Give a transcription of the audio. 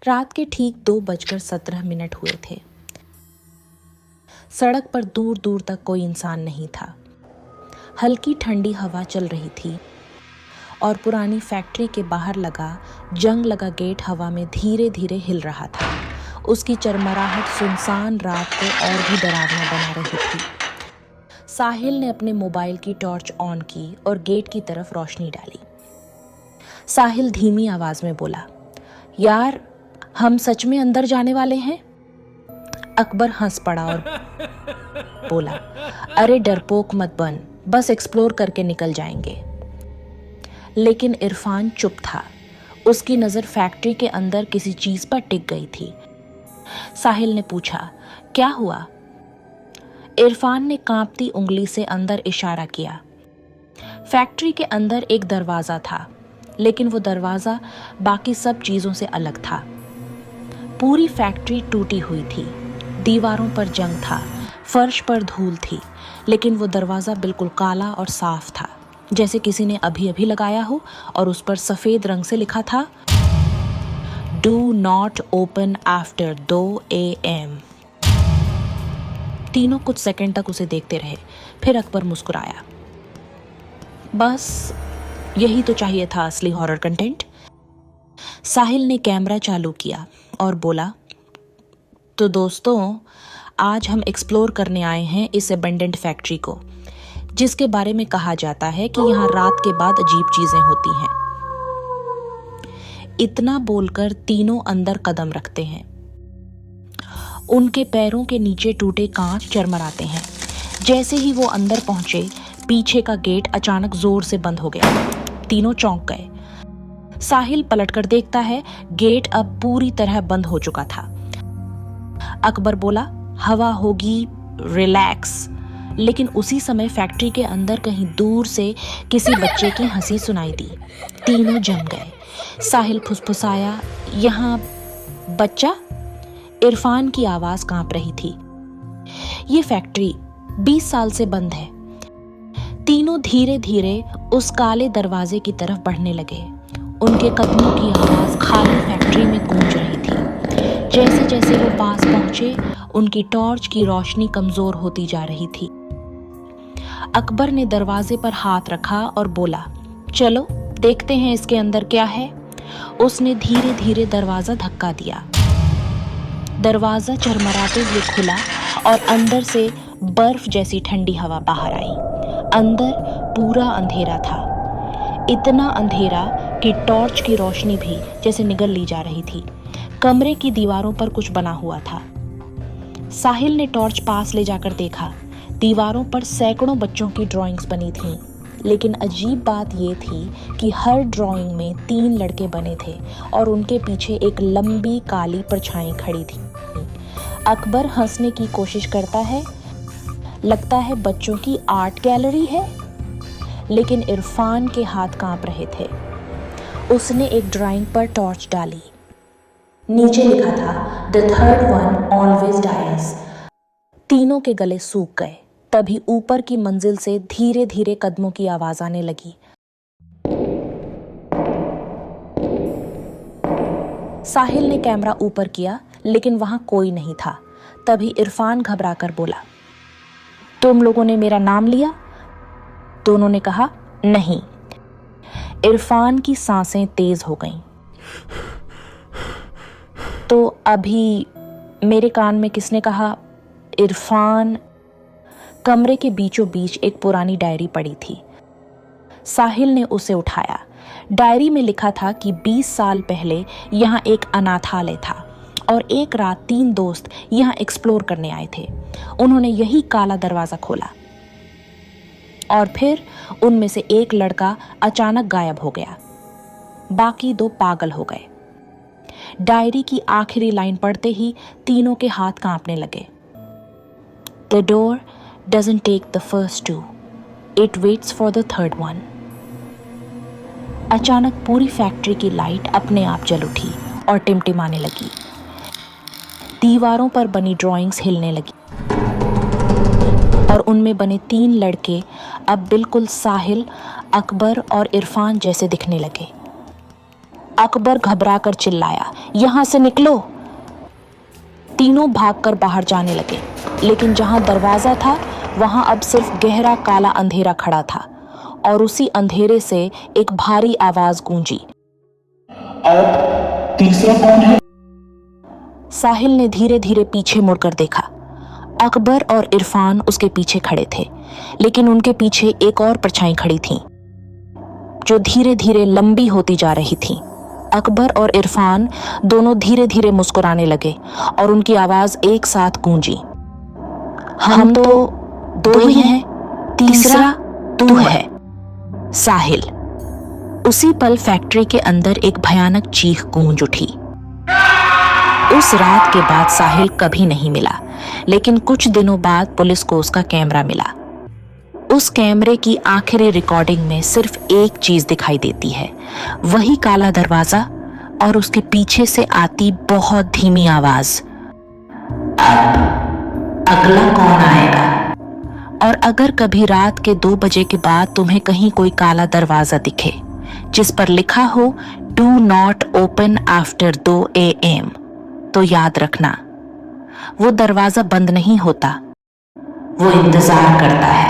रात के ठीक 2:17 हुए थे। सड़क पर दूर दूर तक कोई इंसान नहीं था। हल्की ठंडी हवा चल रही थी और पुरानी फैक्ट्री के बाहर लगा जंग लगा गेट हवा में धीरे धीरे हिल रहा था। उसकी चरमराहट सुनसान रात को और भी डरावना बना रही थी। साहिल ने अपने मोबाइल की टॉर्च ऑन की और गेट की तरफ रोशनी डाली। साहिल धीमी आवाज में बोला, यार, हम सच में अंदर जाने वाले हैं? अकबर हंस पड़ा और बोला, अरे डरपोक मत बन, बस एक्सप्लोर करके निकल जाएंगे। लेकिन इरफान चुप था। उसकी नज़र फैक्ट्री के अंदर किसी चीज़ पर टिक गई थी। साहिल ने पूछा, क्या हुआ? इरफान ने कांपती उंगली से अंदर इशारा किया। फैक्ट्री के अंदर एक दरवाज़ा था, लेकिन वो दरवाज़ा बाकी सब चीज़ों से अलग था। पूरी फैक्ट्री टूटी हुई थी, दीवारों पर जंग था, फर्श पर धूल थी, लेकिन वो दरवाज़ा बिल्कुल काला और साफ था, जैसे किसी ने अभी अभी लगाया हो और उस पर सफ़ेद रंग से लिखा था, do not open after 2 AM। तीनों कुछ सेकंड तक उसे देखते रहे। फिर अकबर मुस्कुराया। बस यही तो चाहिए था असली हॉरर कंटेंट। साहिल ने कैमरा चालू किया और बोला, तो दोस्तों, आज हम एक्सप्लोर करने आए हैं इस एबेंडेंट फैक्ट्री को, जिसके बारे में कहा जाता है कि यहाँ रात के बाद अजीब चीजें होती हैं। इतना बोलकर तीनों अंदर कदम रखते हैं। उनके पैरों के नीचे टूटे कांच चरमराते हैं। जैसे ही वो अंदर पहुंचे, पीछे का गेट अचानक जोर से बंद हो गया। तीनों चौंक गए। साहिल पलटकर देखता है, गेट अब पूरी तरह बंद हो चुका था। अकबर बोला, हवा होगी, रिलैक्स। लेकिन उसी समय फैक्ट्री के अंदर कहीं दूर से किसी बच्चे की हंसी सुनाई दी। तीनों जम गए। साहिल फुसफुसाया, यहाँ बच्चा? इरफान की आवाज कांप रही थी। ये फैक्ट्री 20 साल से बंद है। तीनों धीरे धीरे उस काले दरवाजे की तरफ बढ़ने लगे। उनके कदमों की आवाज खाली फैक्ट्री में गूंज रही थी। जैसे जैसे वो पास पहुंचे, उनकी टॉर्च की रोशनी कमजोर होती जा रही थी। अकबर ने दरवाजे पर हाथ रखा और बोला, चलो देखते हैं इसके अंदर क्या है। उसने धीरे धीरे दरवाजा धक्का दिया। दरवाजा चरमराते हुए खुला और अंदर से बर्फ जैसी ठंडी हवा बाहर आई। अंदर पूरा अंधेरा था, इतना अंधेरा कि टॉर्च की रोशनी भी जैसे निगल ली जा रही थी। कमरे की दीवारों पर कुछ बना हुआ था। साहिल ने टॉर्च पास ले जाकर देखा। दीवारों पर सैकड़ों बच्चों की ड्राइंग्स बनी थीं, लेकिन अजीब बात यह थी कि हर ड्राइंग में 3 लड़के बने थे और उनके पीछे एक लंबी काली परछाई खड़ी थी। अकबर हंसने की कोशिश करता है, लगता है बच्चों की आर्ट गैलरी है। लेकिन इरफान के हाथ कांप रहे थे। उसने एक ड्राइंग पर टॉर्च डाली। नीचे लिखा था, the third one always dies. तीनों के गले सूख गए। तभी ऊपर की मंजिल से धीरे धीरे कदमों की आवाज आने लगी। साहिल ने कैमरा ऊपर किया, लेकिन वहां कोई नहीं था। तभी इरफान घबराकर बोला, तुम लोगों ने मेरा नाम लिया? दोनों ने कहा, नहीं। इरफान की सांसें तेज हो गईं। तो अभी मेरे कान में किसने कहा, इरफान? कमरे के बीचों बीच एक पुरानी डायरी पड़ी थी। साहिल ने उसे उठाया। डायरी में लिखा था कि 20 साल पहले यहाँ एक अनाथालय था और एक रात 3 दोस्त यहाँ एक्सप्लोर करने आए थे। उन्होंने यही काला दरवाज़ा खोला और फिर उनमें से एक लड़का अचानक गायब हो गया। बाकी 2 पागल हो गए। डायरी की आखिरी लाइन पढ़ते ही तीनों के हाथ कांपने लगे। The door doesn't take the first 2. It waits for the third one. अचानक पूरी फैक्ट्री की लाइट अपने आप जल उठी और टिमटिमाने लगी। दीवारों पर बनी ड्राइंग्स हिलने लगी और उनमें बने 3 लड़के अब बिल्कुल साहिल, अकबर और इरफान जैसे दिखने लगे। अकबर घबराकर चिल्लाया, यहाँ से निकलो। तीनों भागकर बाहर जाने लगे, लेकिन जहां दरवाजा था वहां अब सिर्फ गहरा काला अंधेरा खड़ा था और उसी अंधेरे से एक भारी आवाज गूंजी, अब तीसरा कौन है? साहिल ने धीरे धीरे पीछे मुड़कर देखा। अकबर और इरफान उसके पीछे खड़े थे, लेकिन उनके पीछे एक और परछाई खड़ी थी जो धीरे धीरे लंबी होती जा रही थी। अकबर और इरफान दोनों धीरे धीरे मुस्कुराने लगे और उनकी आवाज एक साथ गूंजी, हम तो दो ही हैं, तीसरा तू है, साहिल। उसी पल फैक्ट्री के अंदर एक भयानक चीख गूंज उठी। उस रात के बाद साहिल कभी नहीं मिला, लेकिन कुछ दिनों बाद पुलिस को उसका कैमरा मिला। उस कैमरे की आखिरी रिकॉर्डिंग में सिर्फ एक चीज दिखाई देती है, वही काला दरवाजा और उसके पीछे से आती बहुत धीमी आवाज, अगला कौन आएगा? और अगर कभी रात के 2 बजे के बाद तुम्हें कहीं कोई काला दरवाजा दिखे जिस पर लिखा हो do not open after 2 AM, तो याद रखना वो दरवाजा बंद नहीं होता, वो इंतजार करता है।